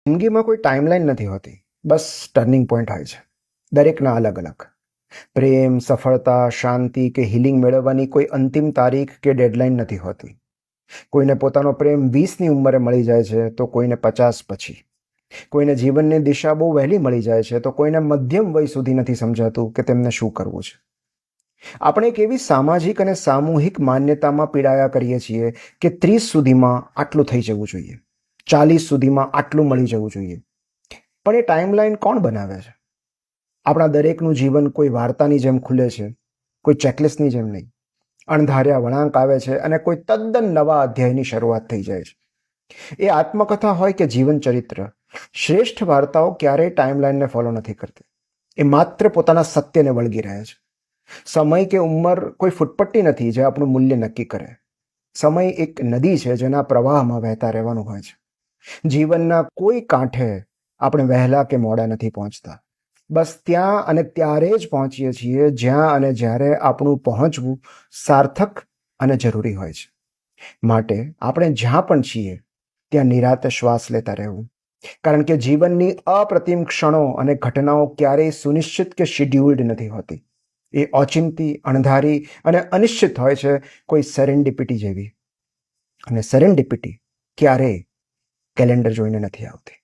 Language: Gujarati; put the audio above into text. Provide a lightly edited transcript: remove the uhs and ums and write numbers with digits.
જિંદગીમાં કોઈ ટાઈમલાઈન નથી હોતી, બસ ટર્નિંગ પોઈન્ટ હોય છે, દરેકના અલગ અલગ. પ્રેમ, સફળતા, શાંતિ કે હિલિંગ મેળવવાની કોઈ અંતિમ તારીખ કે ડેડલાઇન નથી હોતી. કોઈને પોતાનો પ્રેમ 20ની ઉંમરે મળી જાય છે તો કોઈને 50 પછી. કોઈને જીવનની દિશા બહુ વહેલી મળી જાય છે તો કોઈને મધ્યમ વય સુધી નથી સમજાતું કે તેમને શું કરવું છે. આપણે એક એવી સામાજિક અને સામૂહિક માન્યતામાં પીડાયા કરીએ છીએ કે 30 સુધીમાં આટલું થઈ જવું જોઈએ, 40 સુધીમાં આટલું મળી જવું જોઈએ. પણ એ ટાઈમલાઈન કોણ બનાવે છે? આપણા દરેકનું જીવન કોઈ વાર્તાની જેમ ખુલે છે, કોઈ ચેકલિસ્ટની જેમ નહીં. અણધાર્યા વળાંક આવે છે અને કોઈ તદ્દન નવા અધ્યાયની શરૂઆત થઈ જાય છે. એ આત્મકથા હોય કે જીવન ચરિત્ર, શ્રેષ્ઠ વાર્તાઓ ક્યારેય ટાઈમલાઈનને ફોલો નથી કરતી. એ માત્ર પોતાના સત્યને વળગી રહે છે. સમય કે ઉંમર કોઈ ફૂટપટ્ટી નથી જે આપણું મૂલ્ય નક્કી કરે. સમય એક નદી છે જેના પ્રવાહમાં વહેતા રહેવાનું હોય છે. જીવનના કોઈ કાંઠે આપણે વહેલા કે મોડા નથી પહોંચતા. બસ ત્યાં અને ત્યારે જ પહોંચીએ છીએ જ્યાં અને જ્યારે આપણું પહોંચવું સાર્થક અને જરૂરી હોય છે. માટે આપણે જ્યાં પણ છીએ ત્યાં નિરાતે શ્વાસ લેતા રહેવું. કારણ કે જીવનની અપ્રતિમ ક્ષણો અને ઘટનાઓ ક્યારેય સુનિશ્ચિત કે શિડ્યુલ્ડ નથી હોતી. એ ઓચિંતી, અણધારી અને અનિશ્ચિત હોય છે, કોઈ સેરેન્ડિપિટી જેવી. અને સેરેન્ડિપિટી ક્યારેય કેલેન્ડર જોઈને નથી આવતી.